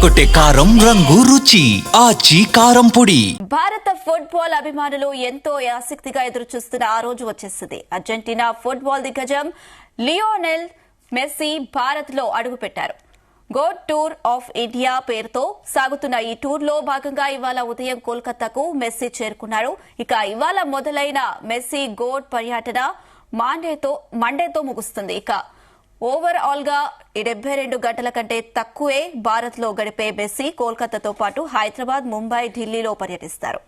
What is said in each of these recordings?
అదరగొట్టే కారం రంగు రుచి ఆచి కారం పొడి. భారత ఫుట్బాల్ అభిమానులు ఎంతో ఆసక్తిగా ఎదురు చూస్తున్న ఆ రోజు వచ్చేసింది. అర్జెంటీనా ఫుట్బాల్ దిగ్గజం లియోనెల్ మెస్సీ భారత్ లో అడుగుపెట్టారు. గోడ్ టూర్ ఆఫ్ ఇండియా పేరుతో సాగుతున్న ఈ టూర్ లో భాగంగా ఇవాళ ఉదయం కోల్కతాకు మెస్సీ చేరుకున్నారు. ఇక ఇవాళ మొదలైన మెస్సీ గోడ్ పర్యటన మండేతో ముగుస్తుంది. ఇక ఓవరాల్ గా 72 గంటల కంటే తక్కువే భారత్ లో గడిపే మెస్సీ కోల్కతాతో పాటు హైదరాబాద్, ముంబై, ఢిల్లీలో పర్యటిస్తారు.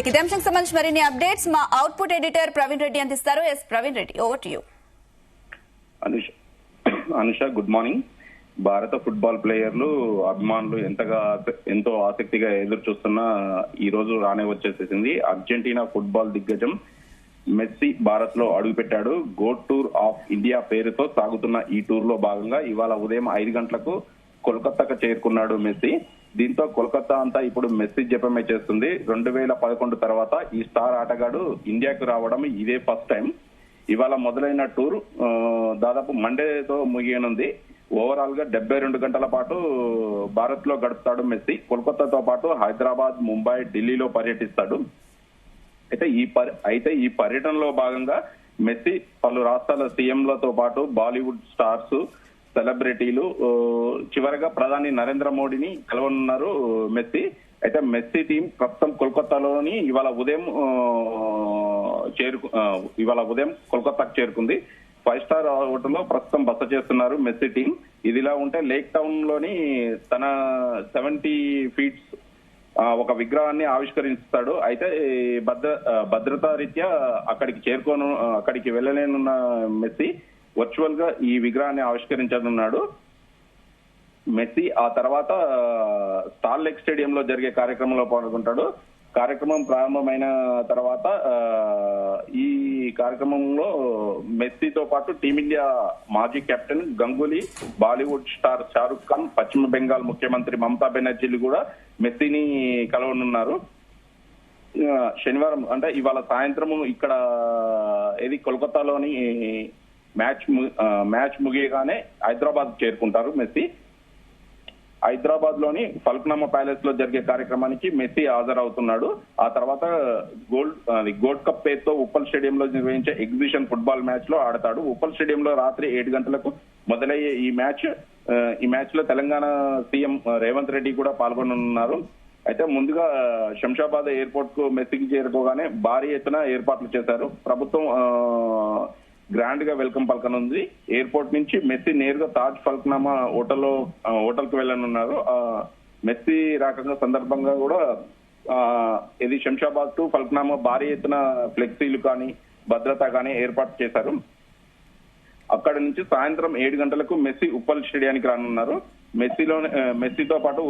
ఇదే అంశానికి సంబంధించి మరిన్ని అప్డేట్స్ మా అవుట్పుట్ ఎడిటర్ ప్రవీణ్ రెడ్డి అందిస్తారు. Praveen Reddy, over to you. Anusha, good morning. భారత ఫుట్బాల్ ప్లేయర్లు, అభిమానులు ఎంతో ఆసక్తిగా ఎదురు చూస్తున్న ఈ రోజు రానే వచ్చేసేసింది. అర్జెంటీనా ఫుట్బాల్ దిగ్గజం మెస్సీ భారత్ లో అడుగుపెట్టాడు. గోడ్ టూర్ ఆఫ్ ఇండియా పేరుతో సాగుతున్న ఈ టూర్ లో భాగంగా ఇవాళ ఉదయం 5 గంటలకు కోల్కతాకు చేరుకున్నాడు మెస్సీ. దీంతో కోల్కతా అంతా ఇప్పుడు మెస్సీ జపమే చేస్తుంది. 2011 తర్వాత ఈ స్టార్ ఆటగాడు ఇండియాకు రావడం ఇదే ఫస్ట్ టైం. ఇవాళ మొదలైన టూర్ దాదాపు మండేతో ముగియనుంది. ఓవరాల్ గా 72 గంటల పాటు భారత్ లో గడుపుతాడు మెస్సీ. కోల్కతాతో పాటు హైదరాబాద్, ముంబై, ఢిల్లీలో పర్యటిస్తాడు. అయితే ఈ పర్యటనలో భాగంగా మెస్సీ పలు రాష్ట్రాల సీఎంలతో పాటు బాలీవుడ్ స్టార్స్, సెలబ్రిటీలు, చివరగా ప్రధాని నరేంద్ర మోడీని కలవనున్నారు మెస్సీ. అయితే మెస్సీ టీం ప్రస్తుతం కోల్కతాలోని ఇవాళ ఉదయం కోల్కతాకు చేరుకుంది. 5 స్టార్ హోటల్లో ప్రస్తుతం బస చేస్తున్నారు మెస్సీ టీం. ఇదిలా ఉంటే లేక్ టౌన్ లోని తన 70 ఫీట్స్ ఒక విగ్రహాన్ని ఆవిష్కరిస్తాడు. అయితే భద్రతా రీత్యా అక్కడికి వెళ్ళలేనున్న మెస్సీ వర్చువల్ గా ఈ విగ్రహాన్ని ఆవిష్కరించనున్నాడు. మెస్సీ ఆ తర్వాత స్టార్ లేక్ స్టేడియంలో జరిగే కార్యక్రమంలో పాల్గొంటాడు. కార్యక్రమం ప్రారంభమైన తర్వాత ఈ కార్యక్రమంలో మెస్సీతో పాటు టీమిండియా మాజీ కెప్టెన్ గంగూలీ, బాలీవుడ్ స్టార్ షారుఖ్ ఖాన్, పశ్చిమ బెంగాల్ ముఖ్యమంత్రి మమతా బెనర్జీలు కూడా మెస్సీని కలవనున్నారు. శనివారం అంటే ఇవాళ సాయంత్రం ఇక్కడ కోల్కతాలోని మ్యాచ్ ముగియగానే హైదరాబాద్ చేరుకుంటారు మెస్సీ. హైదరాబాద్ లోని ఫల్క్నామా ప్యాలెస్ లో జరిగే కార్యక్రమానికి మెస్సీ హాజరవుతున్నాడు. ఆ తర్వాత గోల్డ్ కప్ పేరుతో ఉప్పల్ స్టేడియంలో నిర్వహించే ఎగ్జిబిషన్ ఫుట్బాల్ మ్యాచ్ లో ఆడతాడు. ఉప్పల్ స్టేడియంలో రాత్రి 7 గంటలకు మొదలయ్యే ఈ మ్యాచ్ లో తెలంగాణ సీఎం రేవంత్ రెడ్డి కూడా పాల్గొననున్నారు. అయితే ముందుగా శంషాబాద్ ఎయిర్పోర్ట్ కు మెస్సీకి చేరుకోగానే భారీ ఎత్తున ఏర్పాట్లు చేశారు. ప్రభుత్వం గ్రాండ్ గా వెల్కమ్ పలకనుంది. ఎయిర్పోర్ట్ నుంచి మెస్సీ నేరుగా తాజ్ ఫల్క్నామా హోటల్ కు వెళ్ళనున్నారు. మెస్సీ రాక సందర్భంగా కూడా శంషాబాద్ టు ఫల్క్నామా భారీ ఎత్తున ఫ్లెక్సీలు కానీ భద్రత కానీ ఏర్పాటు చేశారు. అక్కడి నుంచి సాయంత్రం 7 గంటలకు మెస్సీ ఉప్పల్ స్టేడియానికి రానున్నారు. మెస్సీతో పాటు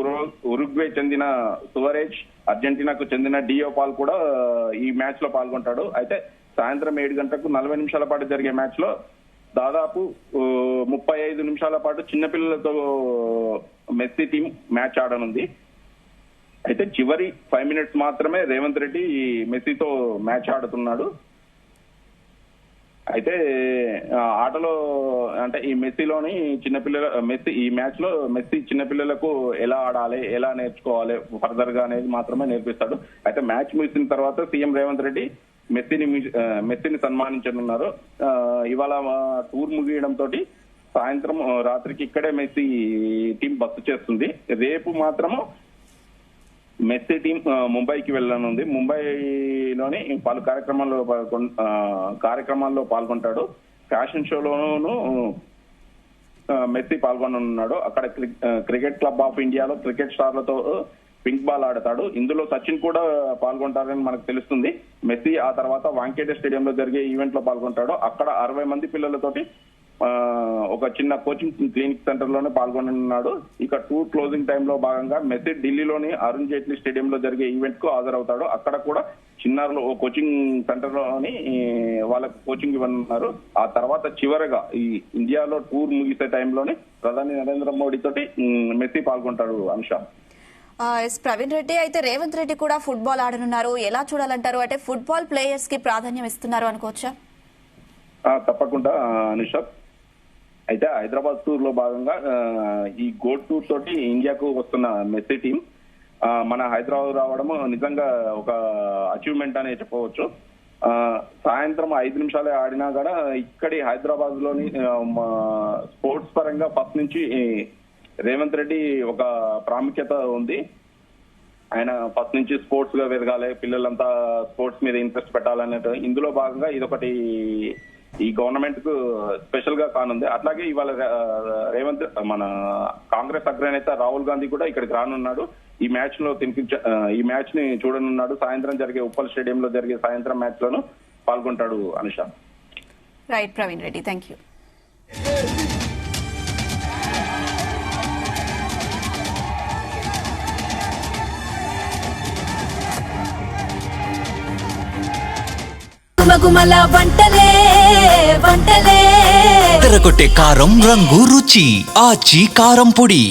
ఉరుగ్వే చెందిన సువరేజ్, అర్జెంటీనాకు చెందిన డియోపాల్ కూడా ఈ మ్యాచ్ లో పాల్గొంటాడు. అయితే సాయంత్రం 7 గంటలకు 40 నిమిషాల పాటు జరిగే మ్యాచ్ లో దాదాపు 35 నిమిషాల పాటు చిన్నపిల్లలతో మెస్సీ టీం మ్యాచ్ ఆడనుంది. అయితే చివరి 5 మినిట్స్ మాత్రమే రేవంత్ రెడ్డి మెస్సీతో మ్యాచ్ ఆడుతున్నాడు. అయితే ఆటలో అంటే ఈ ఈ మ్యాచ్ లో మెస్సీ చిన్నపిల్లలకు ఎలా ఆడాలి, ఎలా నేర్చుకోవాలి ఫర్దర్ గా అనేది మాత్రమే నేర్పిస్తాడు. అయితే మ్యాచ్ ముగిసిన తర్వాత సీఎం రేవంత్ రెడ్డి మెస్సీని సన్మానించనున్నారు. ఇవాళ టూర్ ముగియడంతో సాయంత్రం రాత్రికి ఇక్కడే మెస్సీ టీం బస చేస్తుంది. రేపు మాత్రము మెస్సీ టీం ముంబైకి వెళ్ళనుంది. ముంబైలోని పలు కార్యక్రమాల్లో పాల్గొంటాడు. Fashion షోలోనూ messy పాల్గొననున్నాడు. అక్కడ క్రికెట్ క్లబ్ ఆఫ్ ఇండియాలో క్రికెట్ స్టార్లతో పింక్ బాల్ ఆడతాడు. ఇందులో సచిన్ కూడా పాల్గొంటారని మనకు తెలుస్తుంది. మెస్సీ ఆ తర్వాత వాంకేడే స్టేడియంలో జరిగే ఈవెంట్ లో పాల్గొంటాడు. అక్కడ 60 మంది పిల్లలతోటి ఒక చిన్న కోచింగ్ క్లినిక్ సెంటర్ లోనే పాల్గొననున్నాడు. ఇక టూర్ క్లోజింగ్ టైంలో భాగంగా మెస్సీ ఢిల్లీలోని అరుణ్ జైట్లీ స్టేడియంలో జరిగే ఈవెంట్ కు హాజరవుతాడు. అక్కడ కూడా చిన్నారులో ఓ కోచింగ్ సెంటర్ లోని వాళ్ళకు కోచింగ్ ఇవ్వనున్నారు. ఆ తర్వాత చివరగా ఈ ఇండియాలో టూర్ ముగిసే టైంలోని ప్రధాని నరేంద్ర మోడీ తోటి మెస్సీ పాల్గొంటాడు. అనుష. ప్రవీణ్ రెడ్డి, అయితే రేవంత్ రెడ్డి కూడా ఫుట్బాల్ ఆడనున్నారు. ఎలా చూడాలంటారు? అంటే ఫుట్బాల్ ప్లేయర్స్ కి ప్రాధాన్యం ఇస్తున్నారు అనుకోవచ్చా? తప్పకుండా అనుష. అయితే హైదరాబాద్ టూర్ లో భాగంగా ఈ గోడ్ టూర్ తోటి ఇండియాకు వస్తున్న మెస్సీ టీం మన హైదరాబాద్ రావడం నిజంగా ఒక అచీవ్మెంట్ అనే చెప్పవచ్చు. సాయంత్రం 5 నిమిషాలే ఆడినా కూడా ఇక్కడి హైదరాబాద్ లోని స్పోర్ట్స్ పరంగా ఫస్ట్ నుంచి రేవంత్ రెడ్డి ఒక ప్రాముఖ్యత ఉంది. ఆయన ఫస్ట్ నుంచి స్పోర్ట్స్ గా ఎదగాలి, పిల్లలంతా స్పోర్ట్స్ మీద ఇంట్రెస్ట్ పెట్టాలన్నట్టు ఇందులో భాగంగా ఇదొకటి ఈ గవర్నమెంట్ కు స్పెషల్ గా కానుంది. అట్లాగే ఇవాళ రేవంత్ మన కాంగ్రెస్ అగ్రనేత రాహుల్ గాంధీ కూడా ఇక్కడికి రానున్నాడు. ఈ మ్యాచ్ ని చూడనున్నాడు. సాయంత్రం జరిగే ఉప్పల్ స్టేడియంలో జరిగే సాయంత్రం మ్యాచ్ లోను పాల్గొంటాడు. Anusha. Right Praveen Reddy, thank you. గుమగుమల వంటలే వంటలే తెరకొట్టే కారం రంగు రుచి ఆచి కారం పొడి.